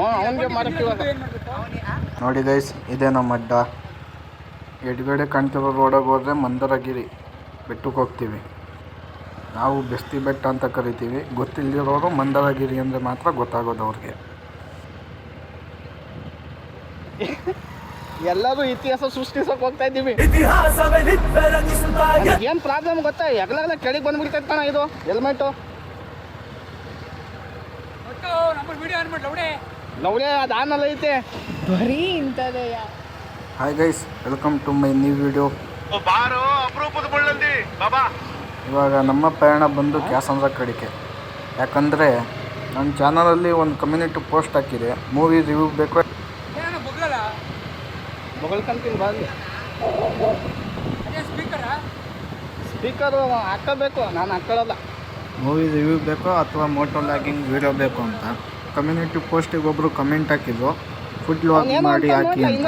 ಅವನಿಗೆ ಮಾಡಕ್ಕೆ ಇವಾಗ ನೋಡಿ ಗೈಸ್, ಇದೇ ನಮ್ಮ ಅಡ್ಡ. ಎಡಗಡೆ ಕಾಣ್ತಿರೋ ರೋಡಾಗಿ ಹೋದರೆ ಮಂದರಗಿರಿ ಬೆಟ್ಟಕ್ಕೆ ಹೋಗ್ತೀವಿ. ನಾವು ಬೆಸ್ತಿ ಬೆಟ್ಟ ಅಂತ ಕರಿತೀವಿ. ಗೊತ್ತಿಲ್ಲದಿರೋರು ಮಂದರಗಿರಿ ಅಂದರೆ ಮಾತ್ರ ಗೊತ್ತಾಗೋದು ಅವ್ರಿಗೆ. ಎಲ್ಲರೂ ಇತಿಹಾಸ ಸೃಷ್ಟಿಸೋಕೆ ಹೋಗ್ತಾ ಇದ್ದೀವಿ. ಏನು ಪ್ರಾಬ್ಲಮ್ ಗೊತ್ತಾ, ಎಗ್ಲಾಗಲ ಕೆಳಗೆ ಬಂದ್ಬಿಡ್ತೈತೆ ಕಣ ಇದು ಹೆಲ್ಮೆಟು. ಲವಡೆ ಅದು ಆನಲ್ಲ ಐತೆ ಬರೀ ಇಂಥದೇ. Hi guys, welcome to my new video. ಇವಾಗ ನಮ್ಮ ಪಯಣ ಬಂದು ಕ್ಯಾಸಂದ್ರ ಕಡೆಗೆ. ಯಾಕಂದರೆ ನನ್ನ ಚಾನಲಲ್ಲಿ ಒಂದು ಕಮ್ಯುನಿಟಿ ಪೋಸ್ಟ್ ಹಾಕಿದೆ, ಮೂವಿ ರಿವ್ಯೂ ಬೇಕು. ಬಗಳ್ಕಂತೀನಿ ಬಾಗಿ ಸ್ಪೀಕರು ಹಾಕೋಬೇಕು, ನಾನು ಹಾಕೊಳ್ಳಲ್ಲ. ಮೂವಿ ರಿವ್ಯೂ ಬೇಕೋ ಅಥವಾ ಮೋಟೋ ಲಾಗಿಂಗ್ ವಿಡಿಯೋ ಬೇಕು ಅಂತ ಕಮ್ಯುನಿಟಿ ಪೋಸ್ಟಿಗೆ ಒಬ್ಬರು ಕಮೆಂಟ್ ಹಾಕಿದ್ರು, ಫುಡ್ ಲಾಗ್ ಮಾಡಿ ಹಾಕಿ ಅಂತ.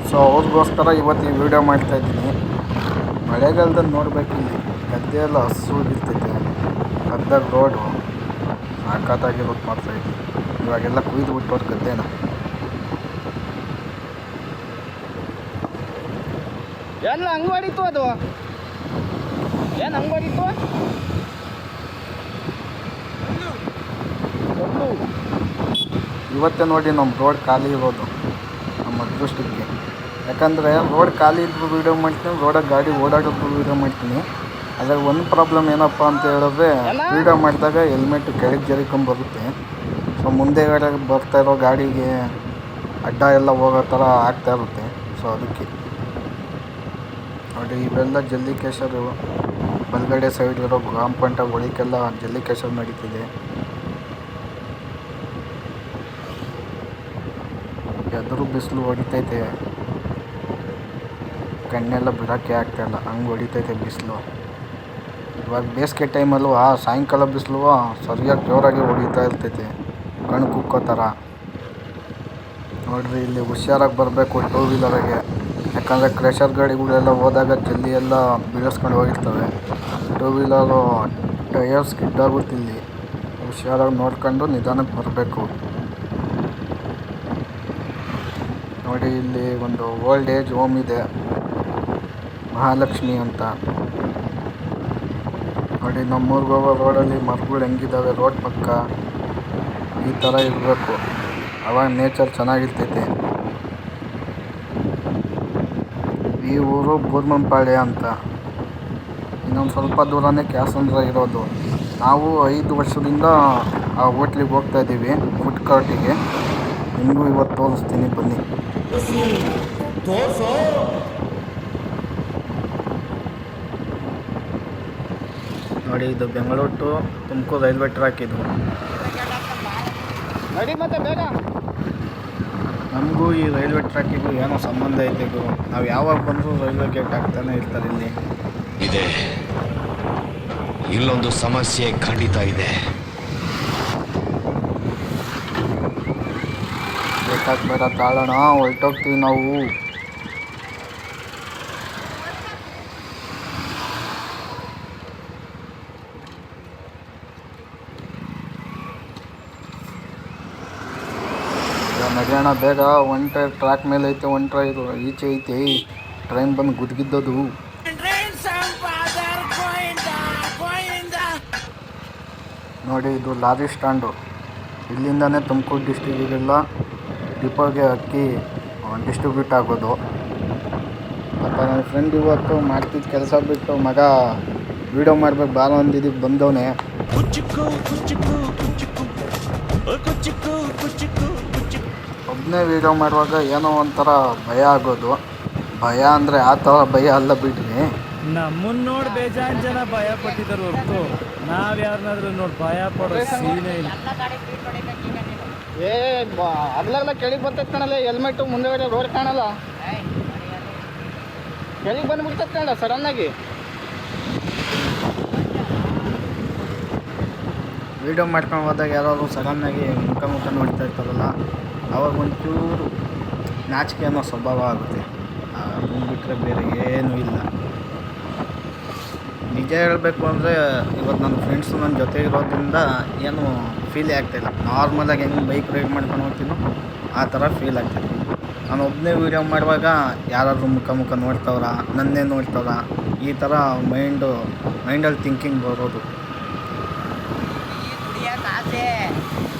ಸೊ ಅವ್ರಿಗೋಸ್ಕರ ಇವತ್ತು ಈ ವಿಡಿಯೋ ಮಾಡ್ತಾಯಿದ್ದೀನಿ. ಮಳೆಗಾಲದಲ್ಲಿ ನೋಡಬೇಕಿಲ್ಲಿ ಗದ್ದೆ ಎಲ್ಲ ಹಸು ಇರ್ತೈತೆ, ಗದ್ದಾಗ ರೋಡು ಸಾಕಾಗಿರೋದು ಮಾಡ್ತಾಯಿದ್ವಿ. ಇವಾಗೆಲ್ಲ ಕುಯ್ದು ಬಿಟ್ಟವ್ರು ಗದ್ದೆನ. ಎಲ್ಲ ಅಂಗಡಿತ್ತು, ಅದು ಏನು ಅಂಗಡಿತ್ತು? ಇವತ್ತೇ ನೋಡಿ ನಮ್ಮ ರೋಡ್ ಖಾಲಿ ಇರೋದು ನಮ್ಮ ಅದೃಷ್ಟಕ್ಕೆ. ಯಾಕಂದರೆ ರೋಡ್ ಖಾಲಿ ಇದ್ದು ವೀಡಿಯೋ ಮಾಡ್ತೀನಿ, ರೋಡಾಗ ಗಾಡಿ ಓಡಾಡೋದು ವೀಡಿಯೋ ಮಾಡ್ತೀನಿ. ಅದ್ರಾಗ ಒಂದು ಪ್ರಾಬ್ಲಮ್ ಏನಪ್ಪ ಅಂತ ಹೇಳಿದ್ರೆ, ವೀಡಿಯೋ ಮಾಡಿದಾಗ ಹೆಲ್ಮೆಟ್ ಕೆಳಗೆ ಜರಿಕೊಂಬರುತ್ತೆ. ಸೊ ಮುಂದೆ ಬರ್ತಾ ಇರೋ ಗಾಡಿಗೆ ಅಡ್ಡ ಎಲ್ಲ ಹೋಗೋ ಥರ ಆಗ್ತಾ ಇರುತ್ತೆ. ಸೊ ಅದಕ್ಕೆ ನೋಡಿ, ಇವೆಲ್ಲ ಜಲ್ಲಿಕೇಶರು ಬಲಗಡೆ ಸೈಡ್ ಇರೋ ಕಾಂಪೌಂಡ ಒಳಕ್ಕೆಲ್ಲ ಜಲ್ಲಿಕೇಶರ್ ನಡೀತಿದೆ. ಎದುರು ಬಿಸಿಲು ಹೊಡಿತೈತೆ, ಕಣ್ಣೆಲ್ಲ ಬಿಡೋಕ್ಕೆ ಆಗ್ತಾಯಿಲ್ಲ, ಹಂಗೆ ಹೊಡಿತೈತೆ ಬಿಸಿಲು. ಇವಾಗ ಬೇಸಿಗೆ ಟೈಮಲ್ಲೂ ಸಾಯಂಕಾಲ ಬಿಸಿಲು ಸರಿಯಾಗಿ ಜೋರಾಗಿ ಹೊಡಿತಾ ಇರ್ತೈತೆ, ಕಣ್ಣು ಕುಕ್ಕೋ ಥರ. ನೋಡಿರಿ, ಇಲ್ಲಿ ಹುಷಾರಾಗಿ ಬರಬೇಕು ಟೂ ವೀಲರಿಗೆ. ಯಾಕಂದರೆ ಕ್ರೆಷರ್ ಗಾಡಿಗಳೆಲ್ಲ ಹೋದಾಗ ಜಲ್ಲಿ ಎಲ್ಲ ಬೀಳಿಸ್ಕೊಂಡು ಹೋಗಿರ್ತವೆ. ಟೂ ವೀಲರು ಟಯರ್ ಸ್ಕಿಡ್ ಆಗುತ್ತೆ. ಇಲ್ಲಿ ಹುಷಾರಾಗಿ ನೋಡ್ಕೊಂಡು ನಿಧಾನಕ್ಕೆ ಬರಬೇಕು. ನೋಡಿ, ಇಲ್ಲಿ ಒಂದು ಓಲ್ಡ್ ಏಜ್ ಹೋಮ್ ಇದೆ, ಮಹಾಲಕ್ಷ್ಮಿ ಅಂತ. ನೋಡಿ, ನಮ್ಮೂರಿಗೆ ಹೋಗೋ ರೋಡಲ್ಲಿ ಮರಗಳು ಹೆಂಗಿದ್ದಾವೆ, ರೋಡ್ ಪಕ್ಕ ಈ ಥರ ಇರಬೇಕು, ಅವಾಗ ನೇಚರ್ ಚೆನ್ನಾಗಿರ್ತೈತೆ. ಈ ಊರು ಬೂರ್ಮಂಪಾಳ್ಯ ಅಂತ. ಇನ್ನೊಂದು ಸ್ವಲ್ಪ ದೂರನೇ ಕ್ಯಾಸಂದ್ರ ಇರೋದು. ನಾವು 5 ವರ್ಷದಿಂದ ಆ ಹೋಟ್ಲಿಗೆ ಹೋಗ್ತಾಯಿದ್ದೀವಿ, ಫುಡ್ ಕಾರ್ಟಿಗೆ. ನಿಮಗೂ ಇವತ್ತು ತೋರಿಸ್ತೀನಿ, ಬನ್ನಿ. ನೋಡಿ, ಇದು Bengaluru to Tumakuru railway track. ಇದು ನಡಿ ಮತ್ತೆ ಬೇಗ. ನಮಗೂ ಈ ರೈಲ್ವೆ ಟ್ರ್ಯಾಕಿಗೂ ಏನೋ ಸಂಬಂಧ ಐತೆ ಇದು. ನಾವು ಯಾವಾಗ ಬಂದರೂ ರೈಲ್ವೆ ಗೇಟ್ ಆಗ್ತಾನೆ ಇರ್ತಾರೆ ಇಲ್ಲಿ. ಇದೆ, ಇಲ್ಲೊಂದು ಸಮಸ್ಯೆ ಖಂಡಿತ ಇದೆ. ಬೇಕಾಗ್ಬೇಡ, ತಾಳೋಣ, ಹೊರಟೋಗ್ತೀವಿ ನಾವು. ನಡೆಯೋಣ ಬೇಗ. ಒನ್ ಟೈರ್ ಟ್ರ್ಯಾಕ್ ಮೇಲೆ ಐತೆ, ಒನ್ ಟೈರ್ ಈಚೆ ಐತೆ. ಟ್ರೈನ್ ಬಂದು ಗುದ್ಗಿದ್ದದು. ನೋಡಿ, ಇದು ಲಾರಿ ಸ್ಟ್ಯಾಂಡು. ಇಲ್ಲಿಂದನೇ ತುಮಕೂರು ಡಿಸ್ಟಿಕ್ಕಿಗೆಲ್ಲ ಡಿಪೋಗೆ ಅಕ್ಕಿ ಡಿಸ್ಟ್ರಿಬ್ಯೂಟ್ ಆಗೋದು. ಪಾಪ ನನ್ನ ಫ್ರೆಂಡ್ ಇವತ್ತು ಮಾಡ್ತಿದ್ದ ಕೆಲಸ ಬಿಟ್ಟು, ಮಗ ವೀಡಿಯೋ ಮಾಡ್ಬೇಕು ಬಾರೋ ಅಂದಿದ್ದಕ್ಕೆ ಬಂದವನೇ. ಒಬ್ಬನೇ ವೀಡಿಯೋ ಮಾಡುವಾಗ ಏನೋ ಒಂಥರ ಭಯ ಆಗೋದು. ಭಯ ಅಂದರೆ ಆ ಥರ ಭಯ ಅಲ್ಲ ಬಿಡ್ರಿ. ನಮ್ಮನ್ನ ನೋಡಿ ಬೇಜಾನ್ ಜನ ಭಯ ಪಟ್ಟಿದ್ದಾರೆ ಹೊರತು ನಾವ್ ಯಾರನ್ನಾದ್ರೂ ನೋಡಿ ಭಯ ಪಡೋ ಸೀನೇ ಇಲ್ಲ. ಅಗ್ಲಾಗ್ಲ ಕೆಳಗೆ ಬರ್ತೈತೆ ಕಣಲ್ಲ ಹೆಲ್ಮೆಟ್ಟು, ಮುಂದೆಗಡೆ ರೋಡ್ ಕಾಣಲ್ಲ, ಕೆಳಗೆ ಬಂದ್ಬಿಡ್ತೈತೆ ಕಣ ಸಡನ್ನಾಗಿ. ವೀಡಿಯೋ ಮಾಡ್ಕೊಂಡು ಹೋದಾಗ ಯಾರಾದ್ರು ಸಡನ್ನಾಗಿ ಮುಖ ನೋಡ್ತಾ ಇರ್ತಾರಲ್ಲ, ಅವಾಗ ಒಂಚೂರು ನಾಚಿಕೆ ಅನ್ನೋ ಸ್ವಭಾವ ಆಗುತ್ತೆ. ಅದನ್ನು ಬಿಟ್ಟರೆ ಬೇರೆ ಏನೂ ಇಲ್ಲ. ನಿಜ ಹೇಳಬೇಕು ಅಂದರೆ ಇವತ್ತು ನನ್ನ ಫ್ರೆಂಡ್ಸು ನನ್ನ ಜೊತೆ ಇರೋದ್ರಿಂದ ಏನು ಫೀಲೇ ಆಗ್ತಾಯಿಲ್ಲ. ನಾರ್ಮಲಾಗಿ ಹೆಂಗೆ ಬೈಕ್ ರೈಡ್ ಮಾಡ್ಕೊಂಡು ಹೋಗ್ತೀನೋ ಆ ಥರ ಫೀಲ್ ಆಗ್ತಾಯಿದೆ. ನಾನು ಒಬ್ಬನೇ ವೀಡಿಯೋ ಮಾಡುವಾಗ ಯಾರಾದರೂ ಮುಖ ನೋಡ್ತವ್ರ, ನನ್ನೇ ನೋಡ್ತವ್ರ, ಈ ಥರ ಮೈಂಡಲ್ಲಿ ಥಿಂಕಿಂಗ್ ಬರೋದು.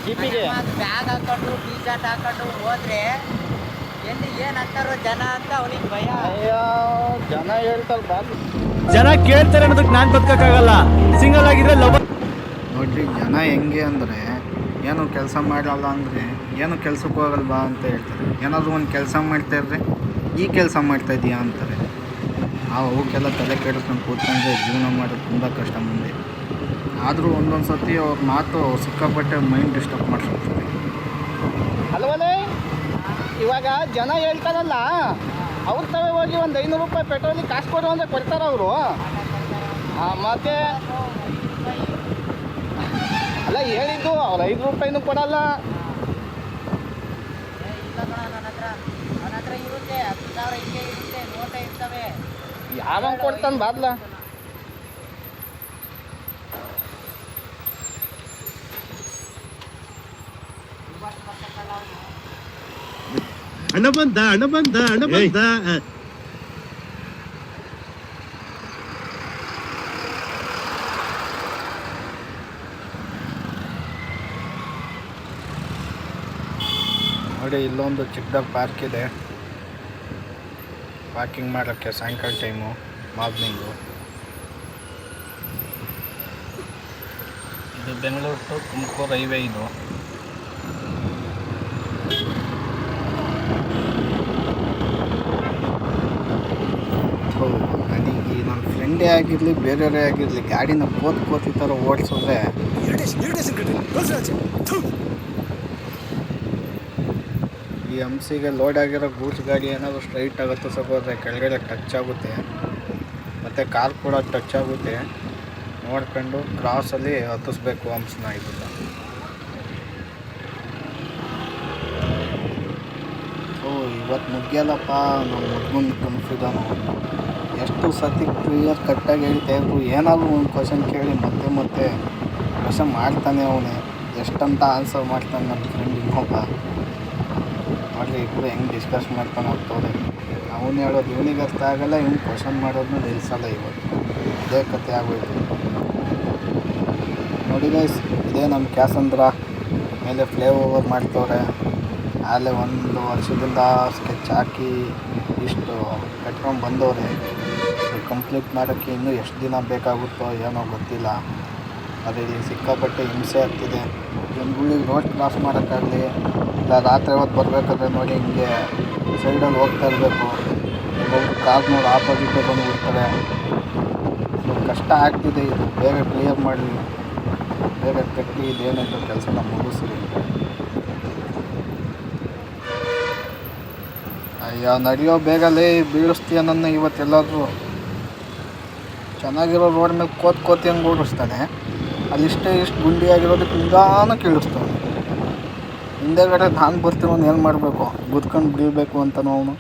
ಜಿಪಿಗೆ ಬ್ಯಾಗ್ ಹಾಕೊಂಡು ಟೀ ಶರ್ಟ್ ಹಾಕೊಂಡು ಹೋದ್ರೆ ಎಲ್ಲಿ ಏನ್ ಅಂತಾರೋ ಜನ ಅಂತ ಅವನಿಗೆ ಭಯ. ಅಯ್ಯೋ ಜನ ಹೇಳ್ತಾರೆ ಬಾಬು. ಜನ ಕೇಳ್ತಾರೆ ಅನ್ನೋದಕ್ಕೆ ನಾನು ಬದುಕಕ್ಕಾಗಲ್ಲ. ಸಿಂಗಲ್ ಆಗಿದ್ರೆ ಲವ್. ನೋಡ್ರಿ, ಜನ ಹೆಂಗೆ ಅಂದರೆ ಏನು ಕೆಲಸ ಮಾಡಲ್ಲ ಅಂದರೆ ಏನು ಕೆಲ್ಸಕ್ಕೆ ಹೋಗಲ್ವಾ ಅಂತ ಹೇಳ್ತಾರೆ. ಏನಾದರೂ ಒಂದು ಕೆಲಸ ಮಾಡ್ತಾಯಿದ್ರೆ ಈ ಕೆಲಸ ಮಾಡ್ತಾಯಿದ್ದೀಯಾ ಅಂತಾರೆ. ಅವಕ್ಕೆಲ್ಲ ತಲೆ ಕೆಡಿಸ್ಕೊಂಡು ಕೂತ್ಕೊಂಡ್ರೆ ಜೀವನ ಮಾಡೋದು ತುಂಬ ಕಷ್ಟ ಮುಂದೆ. ಆದರೂ ಒಂದೊಂದು ಸತಿ ಅವ್ರ ಮಾತು ಸಿಕ್ಕಾಪಟ್ಟೆ ಮೈಂಡ್ ಡಿಸ್ಟರ್ಬ್ ಮಾಡಿಸ್ಕೊಳ್ತಾರೆ. ಅಲ್ವಲೇ ಇವಾಗ ಜನ ಹೇಳ್ತಾರಲ್ಲ, ಅವ್ರ ತವೆ ಹೋಗಿ ಒಂದು 500 ರೂಪಾಯಿ ಪೆಟ್ರೋಲಿಗೆ ಕಾಸು ಕೊಡು ಅಂದರೆ ಕೊಡ್ತಾರ ಅವರು. ಮತ್ತೆ ಅಲ್ಲ ಹೇಳಿದ್ದು ಅವ್ರು 5 ರೂಪಾಯಿನೂ ಕೊಡಲ್ಲ. ಅವನ ಹತ್ರ ಇರುತ್ತೆ 10,000 ಹಿಂಗೆ ಇರುತ್ತೆ, ನೋಟೇ ಇರ್ತವೆ. ಯಾವಾಗ ಕೊಡ್ತಾನೆ ಬಾದ್ಲ. ಹಣ ಬಂದ ನೋಡಿ, ಇಲ್ಲೊಂದು ಚಿಕ್ಕದಾಗಿ ಪಾರ್ಕ್ ಇದೆ. ಪಾರ್ಕಿಂಗ್ ಮಾಡೋಕ್ಕೆ ಸಾಯಂಕಾಲ ಟೈಮು, ಮಾರ್ನಿಂಗು. ಇದು ಬೆಂಗಳೂರು ಟು ತುಮಕೂರು ಹೈವೇ. ಇದು ನನಗೆ ನನ್ನ ಫ್ರೆಂಡೇ ಆಗಿರಲಿ ಬೇರೆಯವರೇ ಆಗಿರಲಿ ಗಾಡಿನ ಕೋತಿ ಥರ ಓಡಿಸಿದ್ರೆ ಈ ಹಂಸಿಗೆ ಲೋಡ್ ಆಗಿರೋ ಗೂಡ್ಸ್ ಗಾಡಿ ಏನಾದರೂ ಸ್ಟ್ರೈಟ್ ಆಗುತ್ತೆ ಹೋದರೆ ಕೆಳಗಡೆ ಟಚ್ ಆಗುತ್ತೆ, ಮತ್ತು ಕಾರ್ ಕೂಡ ಟಚ್ ಆಗುತ್ತೆ. ನೋಡ್ಕೊಂಡು ಕ್ರಾಸಲ್ಲಿ ಹತ್ತಿಸ್ಬೇಕು ಹಂಸನ. ಇದನ್ನ ಇವತ್ತು ಮುಗಿಯಲ್ಲಪ್ಪ, ನಮ್ಮ ಹುಡುಗನ ಕನ್ಫ್ಯೂಷನು. ಎಷ್ಟು ಸತಿ ಕ್ಲಿಯರ್ ಕಟ್ಟಾಗಿ ಹೇಳ್ತಾ ಇದ್ರು, ಏನಾದರೂ ಒಂದು ಕ್ವಶನ್ ಕೇಳಿ ಮತ್ತೆ ಕ್ವಶನ್ ಮಾಡ್ತಾನೆ ಅವನೇ. ಎಷ್ಟಂತ ಆನ್ಸರ್ ಮಾಡ್ತಾನೆ ನನ್ನ ಫ್ರೆಂಡ್ ಇನ್ನೊಬ್ಬ. ನೋಡ್ರಿ, ಇಬ್ಬರು ಹೆಂಗೆ ಡಿಸ್ಕಸ್ ಮಾಡ್ತಾನೆ ಹೋಗ್ತವ್ರೆ. ಅವನು ಹೇಳೋದು ಇವನಿಗೆ ಅರ್ಥ ಆಗಲ್ಲ, ಇವ್ನು ಕ್ವಶನ್ ಮಾಡೋದನ್ನ ನಿಲ್ಲಿಸಲ್ಲ. ಇವತ್ತು ಇದೇ ಕತೆ ಆಗೋಯ್ತು. ನೋಡಿ ಗೈಸ್, ಇದೇ ನಮ್ಮ ಕ್ಯಾಸಂದ್ರ ಮೇಲೆ ಫ್ಲೇಓವರ್ ಮಾಡ್ತವ್ರೆ. ಅಲ್ಲೇ 1 ವರ್ಷದಿಂದ ಸ್ಕೆಚ್ ಹಾಕಿ ಇಷ್ಟು ಕಟ್ಕೊಂಡು ಬಂದವ್ರೆ. ಕಂಪ್ಲೀಟ್ ಮಾಡೋಕ್ಕೆ ಇನ್ನೂ ಎಷ್ಟು ದಿನ ಬೇಕಾಗುತ್ತೋ ಏನೋ ಗೊತ್ತಿಲ್ಲ. ಆದರೆ ಇಲ್ಲಿ ಸಿಕ್ಕಾಪಟ್ಟೆ ಹಿಂಸೆ ಆಗ್ತಿದೆ. ಜನಗಳಿಗೆ ರೋಡ್ ಕ್ರಾಸ್ ಮಾಡೋಕ್ಕಾಗಲಿ ಇಲ್ಲ ರಾತ್ರಿ ಹೊತ್ತು ಬರಬೇಕಾದ್ರೆ ನೋಡಿ ಹಿಂಗೆ ಸೈಡಲ್ಲಿ ಹೋಗ್ತಾ ಇರಬೇಕು. ಒಬ್ಬೊಬ್ರು ಕಾರ್ ನೋಡಿ ಆಪೋಸಿಟೇ ಬಂದುಬಿಡ್ತಾರೆ. ಕಷ್ಟ ಆಗ್ತಿದೆ. ಇದು ಬೇಗ ಕ್ಲಿಯರ್ ಮಾಡಿ, ಬೇಗ ಕಟ್ಟಿ ಇದೇನಾಯಿತು ಕೆಲಸನ ಮುಗಿಸ್ರಿ. ಅಯ್ಯೋ ನಡೆಯೋ ಬೇಗಲೇ, ಬೀಳಿಸ್ತೀಯ ನನ್ನ ಇವತ್ತೆಲ್ಲಾದರೂ. ಚೆನ್ನಾಗಿರೋ ರೋಡ್ ಮೇಲೆ ಕೋತಿ ಹಂಗೆ ಓಡಿಸ್ತಾನೆ, ಅಲ್ಲಿಷ್ಟೇ ಇಷ್ಟು ಗುಂಡಿಯಾಗಿರೋದಕ್ಕೆ ನಿಧಾನ ಕೀಳಿಸ್ತಾನೆ. ಹಿಂದೆಗಡೆ ನಾನು ಬರ್ತೀವನು ಏನು ಮಾಡಬೇಕು, ಗುದ್ಕೊಂಡು ಬೀಳಬೇಕು ಅಂತನೋ ಅವನು.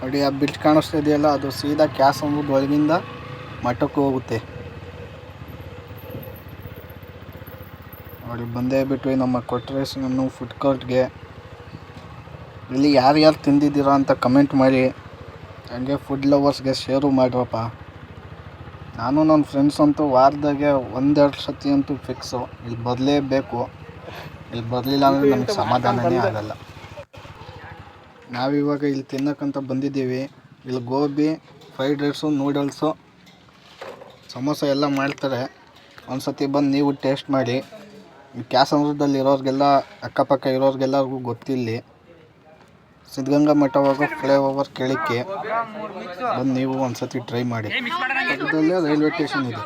ನೋಡಿ, ಆ ಬಿಟ್ಟು ಕಾಣಿಸ್ತಾ ಇದೆಯಲ್ಲ, ಅದು ಸೀದಾ ಕ್ಯಾಸ್ ಅಂಬುದು ಒಳಗಿಂದ ಮಠಕ್ಕೆ ಹೋಗುತ್ತೆ. ನೋಡಿ, ಬಂದೇ ಬಿಟ್ವಿ ನಮ್ಮ ಕೊಟ್ರೇಶನ್ನು ಫುಡ್ ಕೋರ್ಟ್ಗೆ. ಇಲ್ಲಿ ಯಾರ್ಯಾರು ತಿಂದಿದ್ದೀರಾ ಅಂತ ಕಮೆಂಟ್ ಮಾಡಿ. ಹಾಗೆ ಫುಡ್ ಲವರ್ಸ್ಗೆ ಶೇರು ಮಾಡಿರಪ್ಪ. ನಾನು ನನ್ನ ಫ್ರೆಂಡ್ಸ್ ಅಂತೂ ವಾರದಾಗೆ 1-2 ಸತಿ ಅಂತೂ ಫಿಕ್ಸು ಇಲ್ಲಿ ಬರಲೇಬೇಕು. ಇಲ್ಲಿ ಬರಲಿಲ್ಲ ಅಂದರೆ ನಮ್ಗೆ ಸಮಾಧಾನನೇ ಆಗಲ್ಲ. ನಾವಿವಾಗ ಇಲ್ಲಿ ತಿನ್ನೋಕ್ಕಂತ ಬಂದಿದ್ದೀವಿ. ಇಲ್ಲಿ gobi, fried rice, noodles, samosa ಎಲ್ಲ ಮಾಡ್ತಾರೆ. ಒಂದು ಸತಿ ಬಂದು ನೀವು ಟೇಸ್ಟ್ ಮಾಡಿ. ಈ ಕ್ಯಾಸಂದ್ರದಲ್ಲಿ ಇರೋರಿಗೆಲ್ಲ, ಅಕ್ಕಪಕ್ಕ ಇರೋರಿಗೆಲ್ಲರಿಗೂ ಗೊತ್ತಿಲ್ಲಿ. ಸಿದ್ಧಗಂಗಾ ಮಠ ಹೋಗೋ ಫ್ಲೈಓವರ್ ಕೆಳಕ್ಕೆ ಬಂದು ನೀವು ಒಂದು ಸತಿ ಟ್ರೈ ಮಾಡಿ. ಪಕ್ಕದಲ್ಲೇ ರೈಲ್ವೆ ಸ್ಟೇಷನ್ ಇದೆ.